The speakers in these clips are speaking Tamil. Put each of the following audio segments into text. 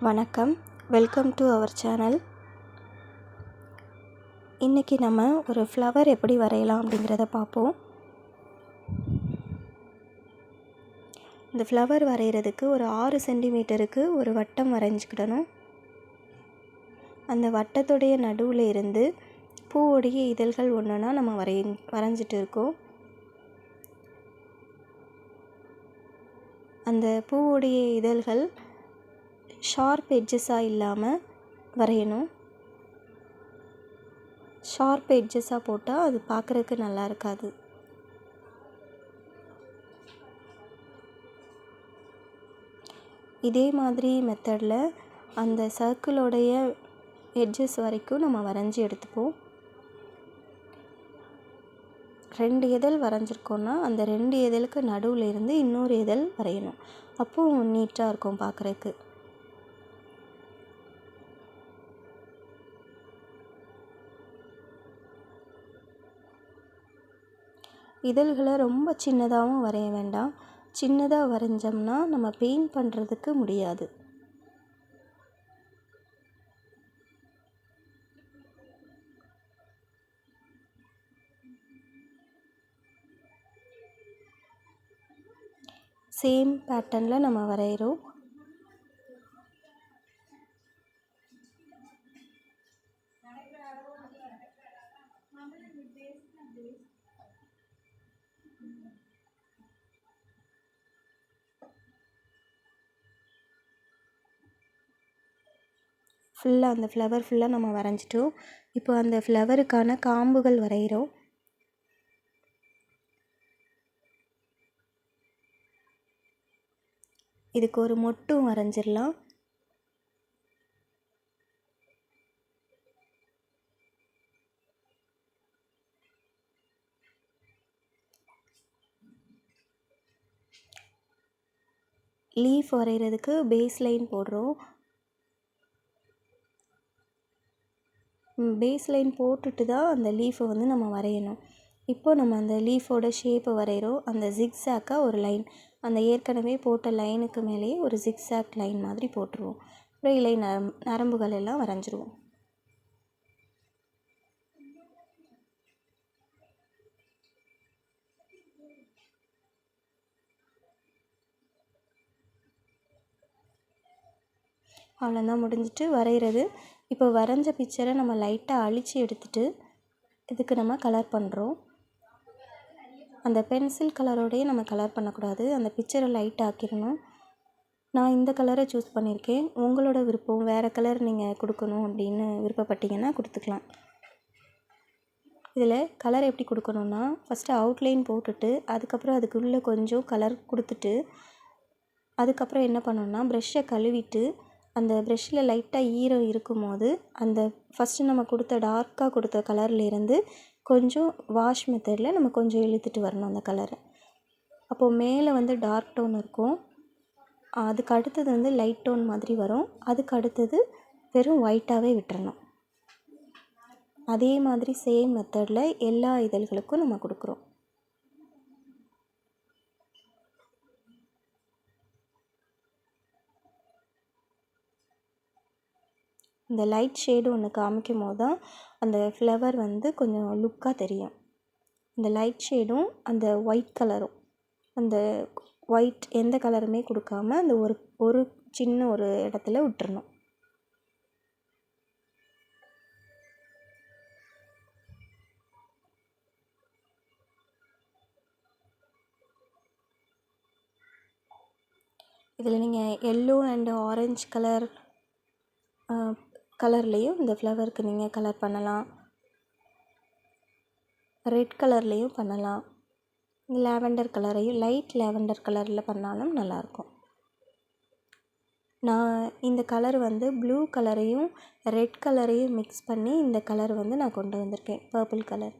வணக்கம், வெல்கம் டு அவர் சேனல். இன்றைக்கி நம்ம ஒரு ஃப்ளவர் எப்படி வரையலாம் அப்படிங்கிறத பார்ப்போம். இந்த ஃப்ளவர் வரைகிறதுக்கு ஒரு 6 சென்டிமீட்டருக்கு ஒரு வட்டம் வரைஞ்சிக்கிடணும். அந்த வட்டத்துடைய நடுவில் இருந்து பூவுடைய இதழ்கள் ஒன்றுனா நம்ம வரைஞ்சிட்டு இருக்கோம். அந்த பூவுடைய இதழ்கள் ஷார்ப் எட்ஜஸாக இல்லாமல் வரையணும். ஷார்ப் எட்ஜஸாக போட்டால் அது பார்க்குறதுக்கு நல்லா இருக்காது. இதே மாதிரி மெத்தடில் அந்த சர்க்கிளோடைய எட்ஜஸ் வரைக்கும் நம்ம வரைஞ்சி எடுத்துப்போம். 2 இதழ் வரைஞ்சிருக்கோன்னா அந்த 2 இதழுக்கு நடுவில் இருந்து இன்னொரு இதழ் வரையணும். அப்போது நீட்டாக இருக்கும் பார்க்குறதுக்கு. இதழ்களை ரொம்ப சின்னதாகவும் வரைய வேண்டாம். சின்னதாக வரைஞ்சோம்னா நம்ம பெயிண்ட் பண்ணுறதுக்கு முடியாது. சேம் பேட்டர்னில் நம்ம வரைகிறோம். ஃபுல்லாக அந்த ஃப்ளவர் ஃபுல்லாக நம்ம வரைஞ்சிட்டோம். இப்போ அந்த ஃப்ளவருக்கான காம்புகள் வரைகிறோம். இதுக்கு ஒரு மொட்டும் வரைஞ்சிடலாம். லீஃப் வரைகிறதுக்கு பேஸ் லைன் போடுறோம். பேஸ் லைன் போட்டுட்டு தான் அந்த லீஃபை வந்து நம்ம வரையணும். இப்போது நம்ம அந்த லீஃபோட ஷேப்பை வரைகிறோம். அந்த ஜிக்ஸாக்காக ஒரு லைன், அந்த ஏற்கனவே போட்ட லைனுக்கு மேலேயே ஒரு ஜிக்ஸாக் லைன் மாதிரி போட்டுருவோம். அப்புறம் இலை நரம்புகள் எல்லாம் வரைஞ்சிருவோம். அவ்வளோதான் முடிஞ்சிட்டு வரைகிறது. இப்போ வரைஞ்ச பிக்சரை நம்ம லைட்டாக அழித்து எடுத்துகிட்டு இதுக்கு நம்ம கலர் பண்ணுறோம். அந்த பென்சில் கலரோடையே நம்ம கலர் பண்ணக்கூடாது. அந்த பிக்சரை லைட் ஆக்கிடணும். நான் இந்த கலரை சூஸ் பண்ணியிருக்கேன். உங்களோட விருப்பம், வேறு கலர் நீங்கள் கொடுக்கணும் அப்படின்னு விருப்பப்பட்டீங்கன்னா கொடுத்துக்கலாம். இதில் கலர் எப்படி கொடுக்கணுன்னா, ஃபஸ்ட்டு அவுட்லைன் போட்டுட்டு அதுக்கப்புறம் அதுக்குள்ளே கொஞ்சம் கலர் கொடுத்துட்டு அதுக்கப்புறம் என்ன பண்ணணுன்னா ப்ரெஷ்ஷை கழுவிட்டு அந்த ப்ரெஷ்ஷில் லைட்டாக ஈரம் இருக்கும் போது அந்த ஃபஸ்ட்டு நம்ம டார்க்காக கொடுத்த கலர்லேருந்து கொஞ்சம் வாஷ் மெத்தடில் நம்ம கொஞ்சம் இழுத்துட்டு வரணும் அந்த கலரை. அப்போது மேலே வந்து டார்க் டோன் இருக்கும், அதுக்கு அடுத்தது வந்து லைட் டோன் மாதிரி வரும், அதுக்கு அடுத்தது வெறும் ஒயிட்டாகவே விட்டுறணும். அதே மாதிரி சேம் மெத்தடில் எல்லா இதழ்களுக்கும் நம்ம கொடுக்குறோம். இந்த லைட் ஷேடு ஒன்று காமிக்கும் போது தான் அந்த ஃப்ளவர் வந்து கொஞ்சம் லுக்காக தெரியும். இந்த லைட் ஷேடும் அந்த ஒயிட் கலரும், அந்த ஒயிட் எந்த கலருமே கொடுக்காம அந்த ஒரு சின்ன ஒரு இடத்துல விட்டுறணும். இதில் நீங்கள் எல்லோ அண்ட் ஆரஞ்சு கலர்லேயும் இந்த ஃப்ளவருக்கு நீங்கள் கலர் பண்ணலாம். ரெட் கலர்லேயும் பண்ணலாம். லாவெண்டர் கலரையும் லைட் லாவெண்டர் கலரில் பண்ணாலும் நல்லாயிருக்கும். நான் இந்த கலர் வந்து ப்ளூ கலரையும் ரெட் கலரையும் மிக்ஸ் பண்ணி இந்த கலர் வந்து நான் கொண்டு வந்திருக்கேன், பர்பிள் கலர்.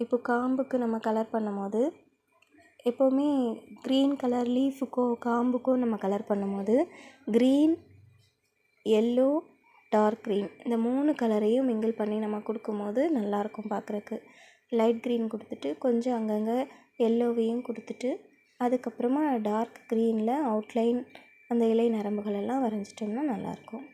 இப்போ காம்புக்கு நம்ம கலர் பண்ணும்போது எப்போவுமே க்ரீன் கலர் லீஃபுக்கோ காம்புக்கோ நம்ம கலர் பண்ணும்போது க்ரீன், எல்லோ, டார்க் க்ரீன், இந்த 3 கலரையும் மிங்கிள் பண்ணி நம்ம கொடுக்கும்போது நல்லாயிருக்கும் பார்க்குறக்கு. லைட் க்ரீன் கொடுத்துட்டு கொஞ்சம் அங்கங்கே எல்லோவையும் கொடுத்துட்டு அதுக்கப்புறமா டார்க் க்ரீனில் அவுட்லைன் அந்த இலை நரம்புகள் எல்லாம் வரைஞ்சிட்டோம்னா நல்லாயிருக்கும்.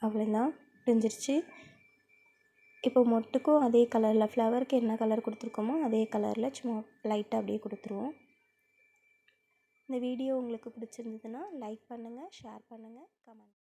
அவ்வளோதான், முடிஞ்சிருச்சு. இப்போ மொட்டுக்கும் அதே கலரில், ஃப்ளவருக்கு என்ன கலர் கொடுத்துருக்கோமோ அதே கலரில் சும்மா லைட்டாக அப்படியே கொடுத்துருவோம். இந்த வீடியோ உங்களுக்கு பிடிச்சிருந்ததுன்னா லைக் பண்ணுங்கள், ஷேர் பண்ணுங்கள், கமெண்ட்